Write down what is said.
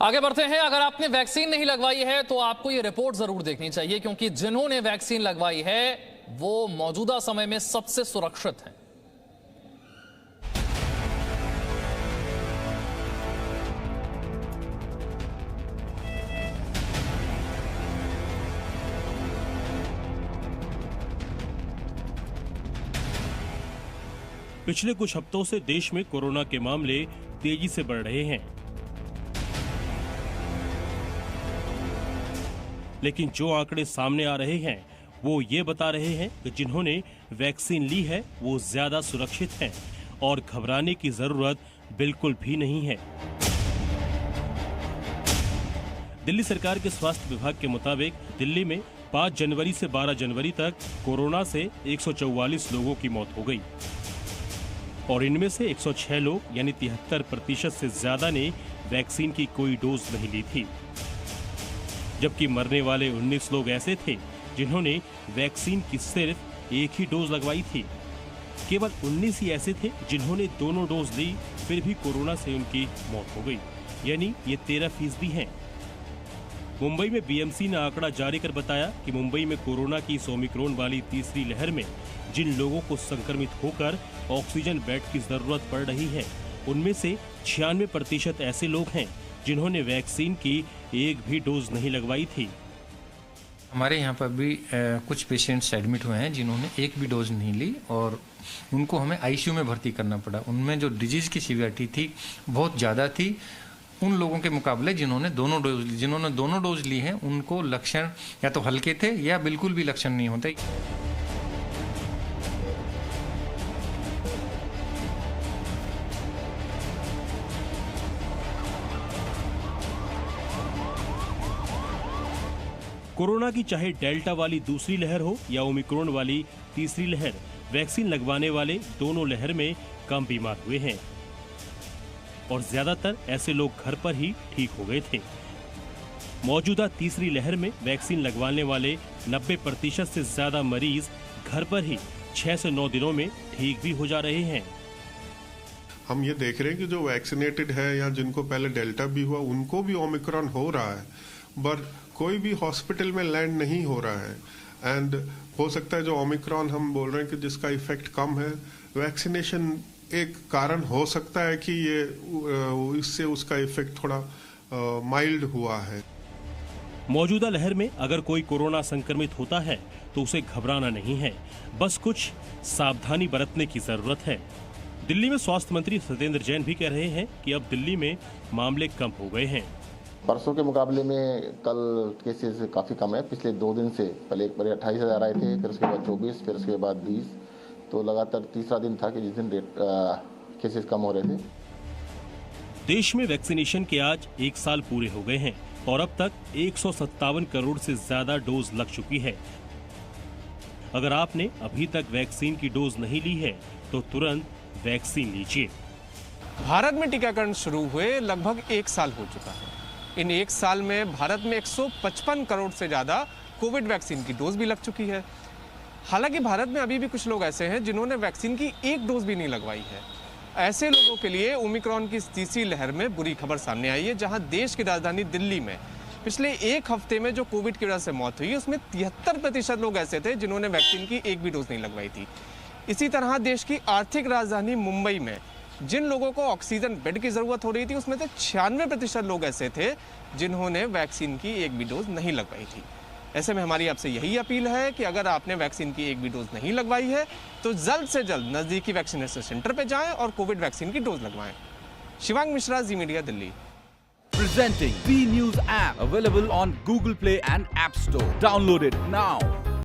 आगे बढ़ते हैं। अगर आपने वैक्सीन नहीं लगवाई है तो आपको ये रिपोर्ट जरूर देखनी चाहिए, क्योंकि जिन्होंने वैक्सीन लगवाई है वो मौजूदा समय में सबसे सुरक्षित हैं। पिछले कुछ हफ्तों से देश में कोरोना के मामले तेजी से बढ़ रहे हैं, लेकिन जो आंकड़े सामने आ रहे हैं वो ये बता रहे हैं कि जिन्होंने वैक्सीन ली है वो ज्यादा सुरक्षित हैं और घबराने की जरूरत बिल्कुल भी नहीं है। दिल्ली सरकार के स्वास्थ्य विभाग के मुताबिक दिल्ली में 5 जनवरी से 12 जनवरी तक कोरोना से 144 लोगों की मौत हो गई और इनमें से 106 लोग यानी 73% से ज्यादा ने वैक्सीन की कोई डोज नहीं ली थी, जबकि मरने वाले 19 लोग ऐसे थे जिन्होंने वैक्सीन की सिर्फ एक ही डोज लगवाई थी। केवल 19 ही ऐसे थे जिन्होंने दोनों डोज ली, फिर भी कोरोना से उनकी मौत हो गई, यानी ये 13% हैं। मुंबई में बीएमसी ने आंकड़ा जारी कर बताया कि मुंबई में कोरोना की इस ओमिक्रॉन वाली तीसरी लहर में जिन लोगों को संक्रमित होकर ऑक्सीजन बेड की जरूरत पड़ रही है, उनमें से 96% ऐसे लोग हैं जिन्होंने वैक्सीन की एक भी डोज नहीं लगवाई थी। हमारे यहाँ पर भी कुछ पेशेंट्स एडमिट हुए हैं जिन्होंने एक भी डोज नहीं ली और उनको हमें आईसीयू में भर्ती करना पड़ा। उनमें जो डिजीज की सीवियरिटी थी बहुत ज़्यादा थी उन लोगों के मुकाबले जिन्होंने दोनों डोज ली हैं। उनको लक्षण या तो हल्के थे या बिल्कुल भी लक्षण नहीं होते। कोरोना की चाहे डेल्टा वाली दूसरी लहर हो या ओमिक्रॉन वाली तीसरी लहर, वैक्सीन लगवाने वाले दोनों लहर में कम बीमार हुए हैं और ज्यादातर ऐसे लोग घर पर ही ठीक हो गए थे। मौजूदा तीसरी लहर में वैक्सीन लगवाने वाले 90% से ज्यादा मरीज घर पर ही 6 से 9 दिनों में ठीक भी हो जा रहे हैं। हम ये देख रहे हैं कि जो वैक्सीनेटेड है या जिनको पहले डेल्टा भी हुआ उनको भी ओमिक्रॉन हो रहा है, पर कोई भी हॉस्पिटल में लैंड नहीं हो रहा है। एंड हो सकता है जो ओमिक्रॉन हम बोल रहे हैं कि जिसका इफेक्ट कम है, वैक्सीनेशन एक कारण हो सकता है कि ये इससे उसका इफेक्ट थोड़ा माइल्ड हुआ है। मौजूदा लहर में अगर कोई कोरोना संक्रमित होता है तो उसे घबराना नहीं है, बस कुछ सावधानी बरतने की जरूरत है। दिल्ली में स्वास्थ्य मंत्री सत्येंद्र जैन भी कह रहे हैं कि अब दिल्ली में मामले कम हो गए हैं। परसों के मुकाबले में कल केसेस काफ़ी कम है। पिछले 2 दिन से पहले एक बार 28,000 आए थे, फिर उसके बाद 24, फिर उसके बाद 20, तो लगातार तीसरा दिन था कि जिस दिन केसेस कम हो रहे थे। देश में वैक्सीनेशन के आज 1 साल पूरे हो गए हैं और अब तक 157 करोड़ से ज्यादा डोज लग चुकी है। अगर आपने अभी तक वैक्सीन की डोज नहीं ली है तो तुरंत वैक्सीन लीजिए। भारत में टीकाकरण शुरू हुए लगभग 1 साल हो चुका है। इन 1 साल में भारत में 155 करोड़ से ज़्यादा कोविड वैक्सीन की डोज भी लग चुकी है। हालांकि भारत में अभी भी कुछ लोग ऐसे हैं जिन्होंने वैक्सीन की एक डोज भी नहीं लगवाई है। ऐसे लोगों के लिए ओमिक्रॉन की तीसरी लहर में बुरी खबर सामने आई है, जहां देश की राजधानी दिल्ली में पिछले 1 हफ्ते में जो कोविड की वजह से मौत हुई, उसमें 73% लोग ऐसे थे जिन्होंने वैक्सीन की एक भी डोज नहीं लगवाई थी। इसी तरह देश की आर्थिक राजधानी मुंबई में जिन लोगों को ऑक्सीजन बेड की जरूरत हो रही थी, उसमें से 96% लोग ऐसे थे जिन्होंने वैक्सीन की एक भी डोज नहीं लगवाई थी। ऐसे में हमारी आपसे यही अपील है कि अगर आपने वैक्सीन की एक भी डोज नहीं लगवाई है तो जल्द से जल्द नजदीकी वैक्सीनेशन सेंटर पे जाएं और कोविड वैक्सीन की डोज लगवाएं। Shivang Mishra, Zee Media, Delhi. Presenting B News app available on Google Play and App Store. Download it now.